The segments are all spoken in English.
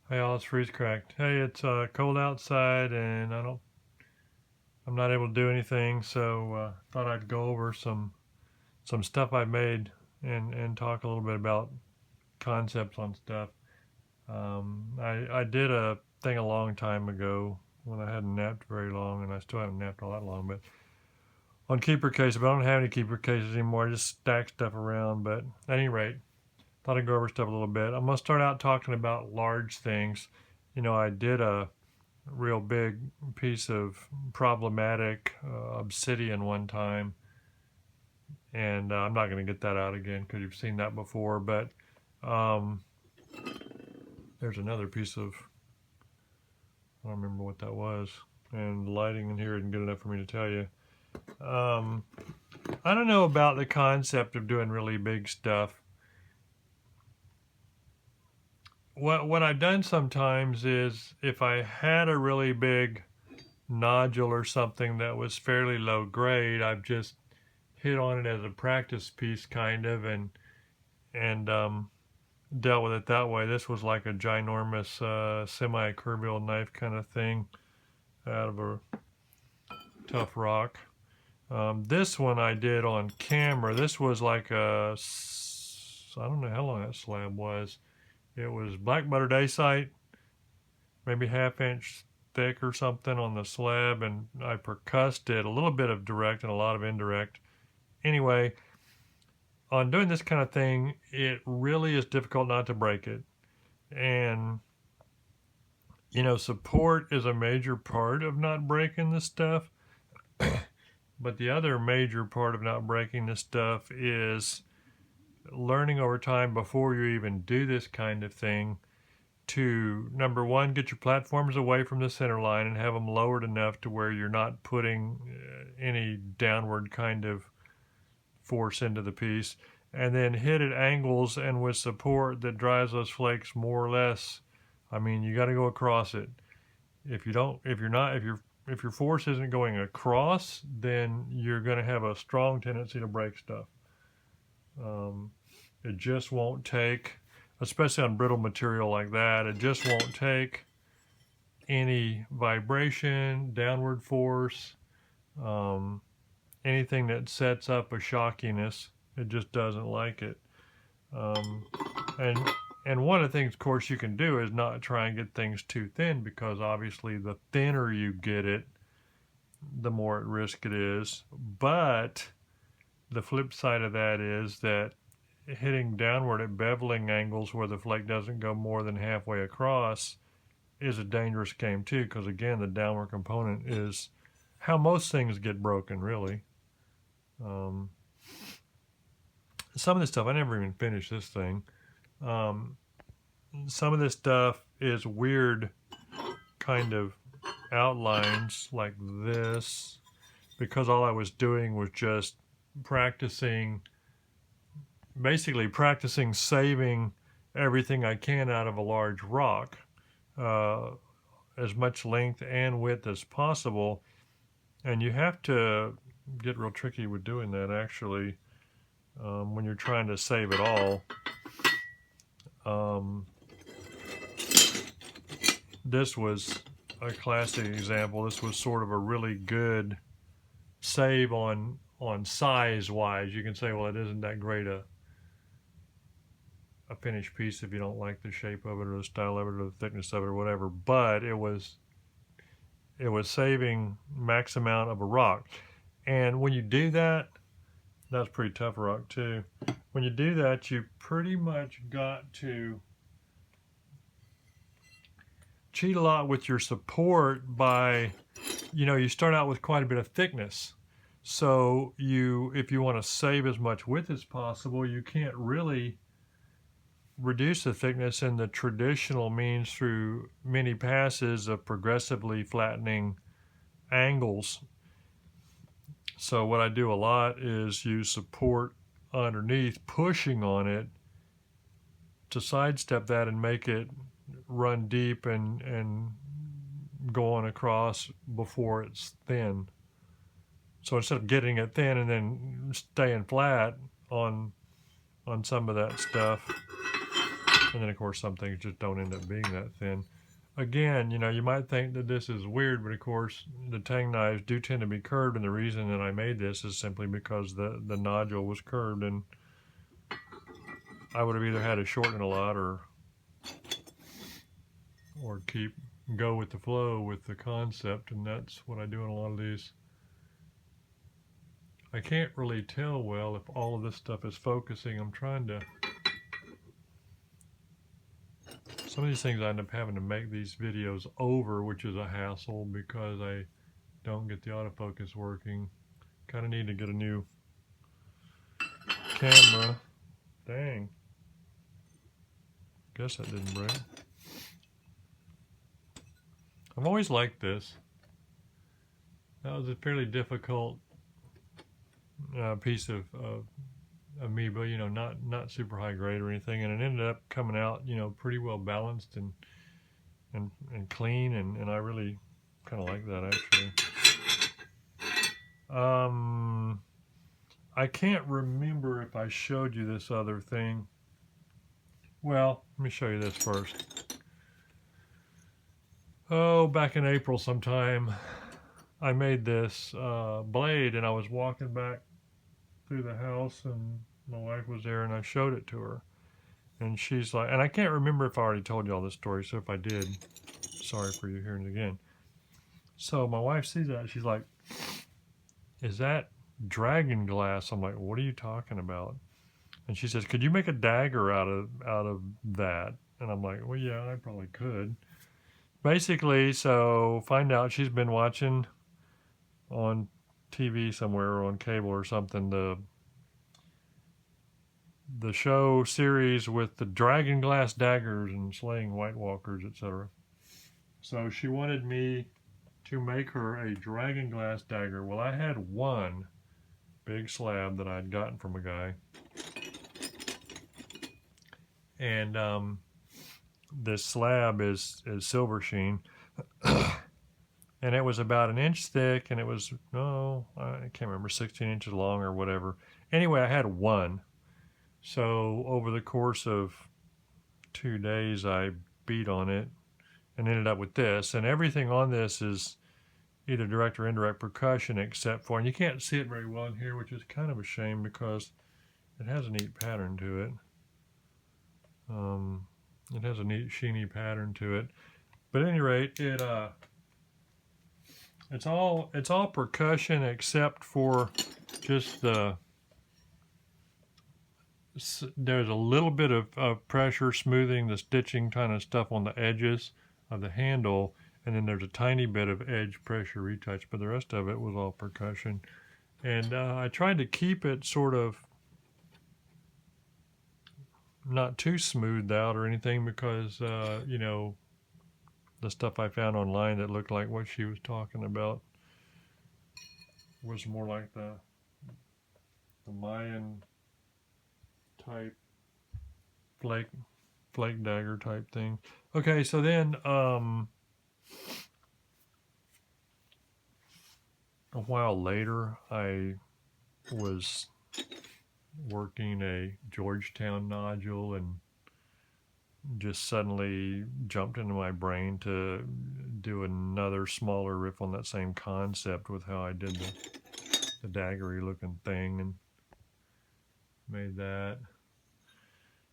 Hey, all, it's freeze cracked. Hey, it's cold outside, and I'm not able to do anything. So thought I'd go over some stuff I made and talk a little bit about concepts on stuff. I did a thing a long time ago when I hadn't napped very long, and I still haven't napped all that long. But on keeper cases, but I don't have any keeper cases anymore. I just stack stuff around. But at any rate, thought I'd go over stuff a little bit. I'm gonna start out talking about large things. I did a real big piece of problematic obsidian one time, and I'm not going to get that out again because you've seen that before. But um, there's another piece of, I don't remember what that was, and the lighting in here isn't good enough for me to tell you. I don't know about the concept of doing really big stuff. What I've done sometimes is if I had a really big nodule or something that was fairly low grade, I've just hit on it as a practice piece kind of, and dealt with it that way. This was like a ginormous semi-curved knife kind of thing out of a tough rock. This one I did on camera. This was like I don't know how long that slab was. It was black butter dacite, maybe ½ inch thick or something on the slab, and I percussed it, a little bit of direct and a lot of indirect. Anyway, on doing this kind of thing, it really is difficult not to break it. And, support is a major part of not breaking this stuff. But the other major part of not breaking this stuff is learning over time before you even do this kind of thing to, number one, get your platforms away from the center line and have them lowered enough to where you're not putting any downward kind of force into the piece, and then hit at angles and with support that drives those flakes more or less. I mean, you got to go across it. If your force isn't going across, then you're going to have a strong tendency to break stuff. It just won't take, especially on brittle material like that, it just won't take any vibration, downward force, anything that sets up a shockiness. It just doesn't like it. And one of the things, of course, you can do is not try and get things too thin, because obviously the thinner you get it, the more at risk it is. But the flip side of that is that hitting downward at beveling angles where the flake doesn't go more than halfway across is a dangerous game too, because again, the downward component is how most things get broken, really. Some of this stuff, I never even finished this thing. Some of this stuff is weird kind of outlines like this, because all I was doing was just basically practicing saving everything I can out of a large rock, as much length and width as possible. And you have to get real tricky with doing that, actually, when you're trying to save it all. This was a classic example. This was sort of a really good save on size wise. You can say, well, it isn't that great a finished piece if you don't like the shape of it or the style of it or the thickness of it or whatever, but it was saving max amount of a rock. And when you do that, that's pretty tough rock too. When you do that, you pretty much got to cheat a lot with your support by, you start out with quite a bit of thickness. So if you want to save as much width as possible, you can't really reduce the thickness in the traditional means through many passes of progressively flattening angles. So what I do a lot is use support underneath, pushing on it to sidestep that and make it run deep and go on across before it's thin. So instead of getting it thin and then staying flat on some of that stuff, And then of course some things just don't end up being that thin. Again, you know, you might think that this is weird, but of course the tang knives do tend to be curved, and the reason that I made this is simply because the nodule was curved, and I would have either had to shorten it a lot or go with the flow with the concept, and that's what I do in a lot of these. I can't really tell well if all of this stuff is focusing. I'm trying to... Some of these things I end up having to make these videos over, which is a hassle because I don't get the autofocus working. Kind of need to get a new camera. Dang. Guess that didn't break. I've always liked this. That was a fairly difficult piece of amoeba, you know, not super high grade or anything, and it ended up coming out, you know, pretty well balanced and clean, and I really kind of like that actually. I can't remember if I showed you this other thing. Well, let me show you this first. Oh, back in April sometime, I made this blade, and I was walking back through the house, and my wife was there, and I showed it to her. And she's like, and I can't remember if I already told you all this story, so if I did, sorry for you hearing it again. So my wife sees that, she's like, is that dragon glass? I'm like, what are you talking about? And she says, could you make a dagger out of that? And I'm like, well, yeah, I probably could. Basically, so find out she's been watching on TV somewhere or on cable or something the show series with the dragon glass daggers and slaying White Walkers, etc. So she wanted me to make her a dragon glass dagger. Well, I had one big slab that I'd gotten from a guy, and this slab is silver sheen. And it was about an inch thick, and it was, I can't remember, 16 inches long or whatever. Anyway, I had one. So over the course of 2 days, I beat on it and ended up with this. And everything on this is either direct or indirect percussion, except for, and you can't see it very well in here, which is kind of a shame because it has a neat pattern to it. It has a neat sheeny pattern to it. But at any rate, it's all percussion except for just there's a little bit of pressure smoothing the stitching kind of stuff on the edges of the handle, and then there's a tiny bit of edge pressure retouch, but the rest of it was all percussion. And I tried to keep it sort of not too smoothed out or anything because, you know, the stuff I found online that looked like what she was talking about was more like the Mayan type flake dagger type thing. Okay, so then a while later I was working a Georgetown nodule and just suddenly jumped into my brain to do another smaller riff on that same concept with how I did the daggery looking thing, and made that.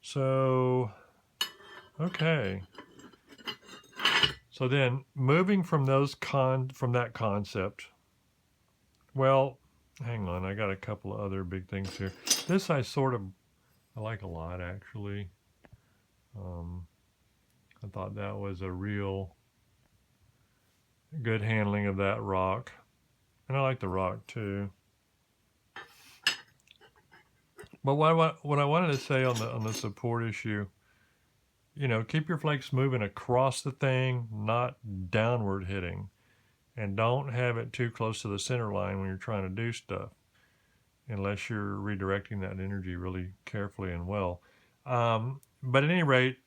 So okay, so then moving from that concept, well, hang on, I got a couple of other big things here. This I like a lot actually. I thought that was a real good handling of that rock, and I like the rock too. But what I wanted to say on the support issue, you know, keep your flakes moving across the thing, not downward hitting, and don't have it too close to the center line when you're trying to do stuff, unless you're redirecting that energy really carefully and well. But at any rate,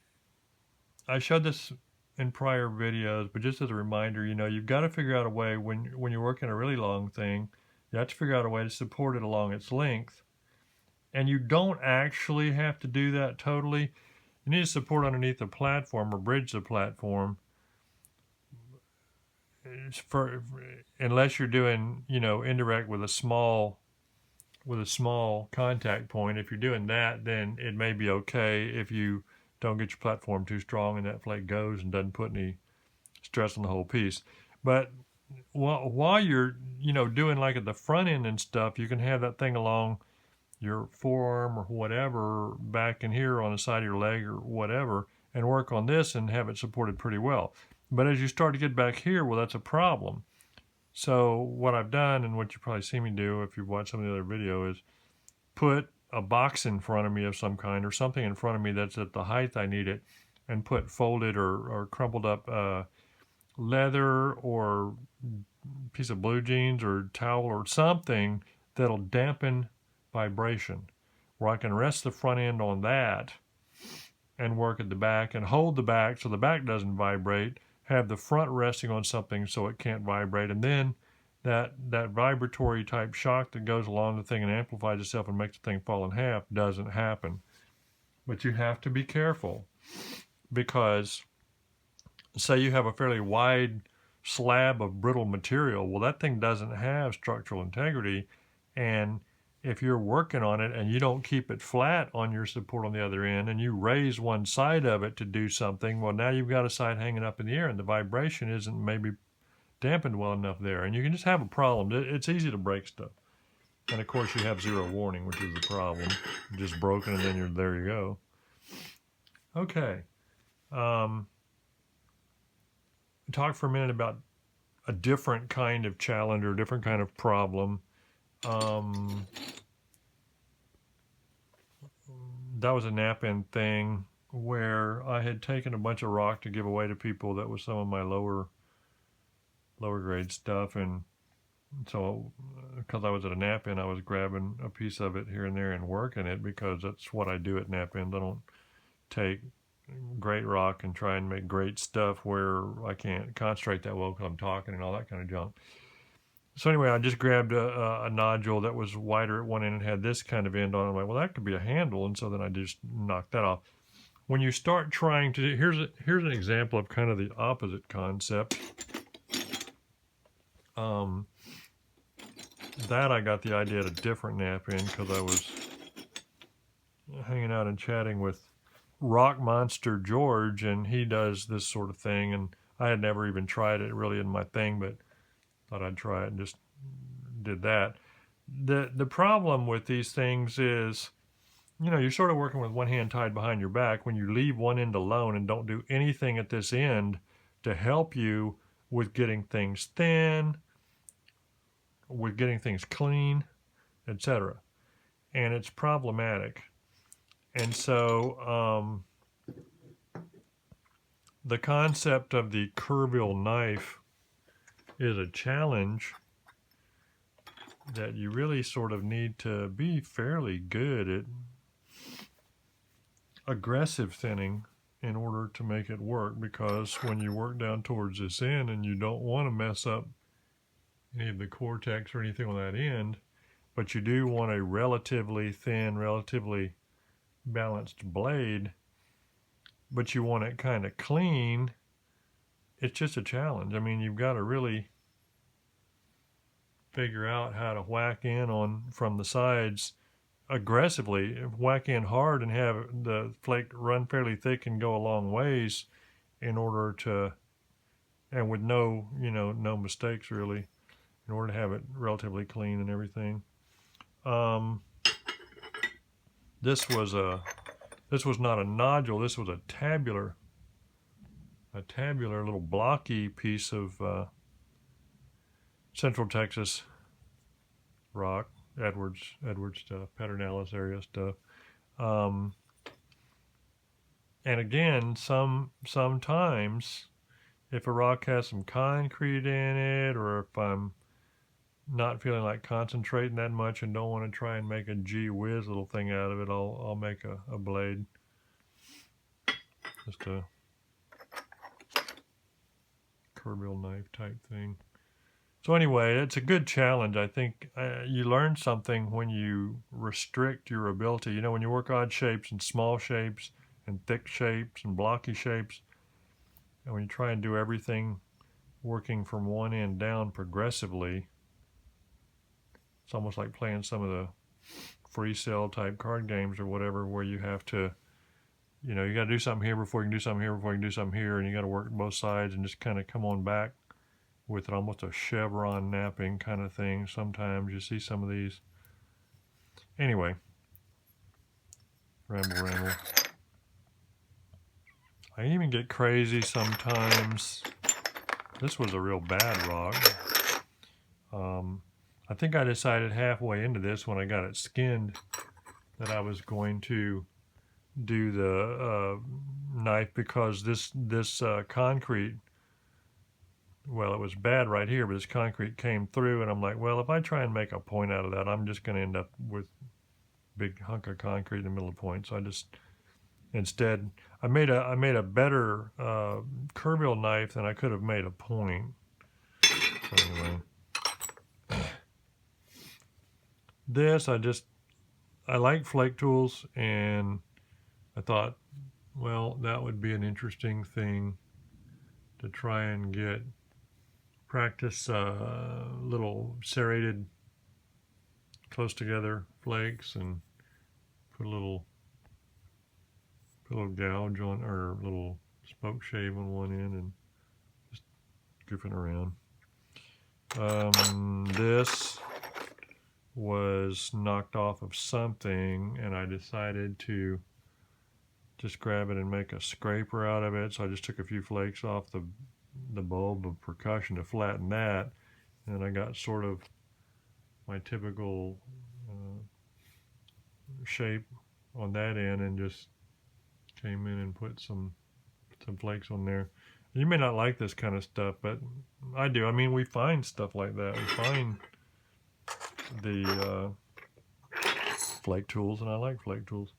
I showed this in prior videos, but just as a reminder, you know, you've got to figure out a way when you're working a really long thing, you have to figure out a way to support it along its length. And you don't actually have to do that totally. You need support underneath the platform or bridge the platform. Unless you're doing, indirect with a small contact point. If you're doing that, then it may be okay if you don't get your platform too strong and that flake goes and doesn't put any stress on the whole piece. But while you're, doing like at the front end and stuff, you can have that thing along your forearm or whatever back in here on the side of your leg or whatever and work on this and have it supported pretty well. But as you start to get back here, well, that's a problem. So what I've done, and what you probably see me do if you've watched some of the other video, is put a box in front of me of some kind or something in front of me that's at the height I need it, and put folded or crumpled up leather or piece of blue jeans or towel or something that'll dampen vibration, where I can rest the front end on that and work at the back and hold the back so the back doesn't vibrate, have the front resting on something so it can't vibrate, and then that vibratory type shock that goes along the thing and amplifies itself and makes the thing fall in half doesn't happen. But you have to be careful, because say you have a fairly wide slab of brittle material, well, that thing doesn't have structural integrity, and if you're working on it and you don't keep it flat on your support on the other end and you raise one side of it to do something, well, now you've got a side hanging up in the air and the vibration isn't maybe dampened well enough there, and you can just have a problem. It's easy to break stuff. And of course you have zero warning, which is the problem. Just broken and then there you go. Okay. Talk for a minute about a different kind of challenge or a different kind of problem. That was a knap-in thing where I had taken a bunch of rock to give away to people. That was some of my lower grade stuff, and so because I was at a knap-in, I was grabbing a piece of it here and there and working it, because that's what I do at knap-ins. I don't take great rock and try and make great stuff where I can't concentrate that well because I'm talking and all that kind of junk. So anyway, I just grabbed a nodule that was wider at one end and had this kind of end on it. I'm like, well, that could be a handle, and so then I just knocked that off. When you start trying to, here's an example of kind of the opposite concept. That I got the idea at a different knap-in, because I was hanging out and chatting with Rock Monster George, and he does this sort of thing, and I had never even tried it. It really isn't my thing, but thought I'd try it and just did that. The problem with these things is, you're sort of working with one hand tied behind your back when you leave one end alone and don't do anything at this end to help you with getting things thin, with getting things clean, etc. And it's problematic. And so the concept of the curvial knife is a challenge that you really sort of need to be fairly good at aggressive thinning in order to make it work, because when you work down towards this end and you don't want to mess up any of the cortex or anything on that end, but you do want a relatively thin, relatively balanced blade, but you want it kind of clean, it's just a challenge. I mean, you've got to really figure out how to whack in on from the sides aggressively, whack in hard and have the flake run fairly thick and go a long ways in order to, and with no mistakes really, in order to have it relatively clean and everything. This was not a nodule, this was a tabular little blocky piece of Central Texas rock, Edwards stuff, Pedernales area stuff. And again, sometimes if a rock has some concrete in it, or if I'm not feeling like concentrating that much and don't want to try and make a gee whiz little thing out of it, I'll make a blade. Just a curvial knife type thing. So anyway, it's a good challenge. I think you learn something when you restrict your ability. When you work odd shapes and small shapes and thick shapes and blocky shapes. And when you try and do everything working from one end down progressively, it's almost like playing some of the free cell type card games or whatever, where you have to, you know, you got to do something here before you can do something here before you can do something here, and you got to work both sides and just kind of come on back with almost a chevron knapping kind of thing. Sometimes you see some of these. Anyway, ramble. I even get crazy sometimes. This was a real bad rock. I think I decided halfway into this, when I got it skinned, that I was going to do the knife, because this concrete, well, it was bad right here, but this concrete came through, and I'm like, well, if I try and make a point out of that, I'm just going to end up with a big hunk of concrete in the middle of the point. So I just, instead, I made a better curvil knife than I could have made a point. So anyway, this, I like flake tools, and I thought, well, that would be an interesting thing to try and get practice little serrated close together flakes, and put a little gouge on, or a little spoke shave on one end, and just goofing around. This was knocked off of something, and I decided to just grab it and make a scraper out of it. So I just took a few flakes off the bulb of percussion to flatten that, and I got sort of my typical shape on that end, and just came in and put some flakes on there. You may not like this kind of stuff, but I do. I mean, we find stuff like that. We find the flake tools, and I like flake tools.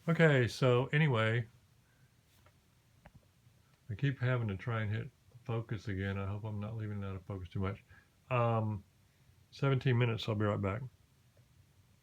Okay, so anyway, I keep having to try and hit focus again. I hope I'm not leaving it out of focus too much. 17 minutes, I'll be right back.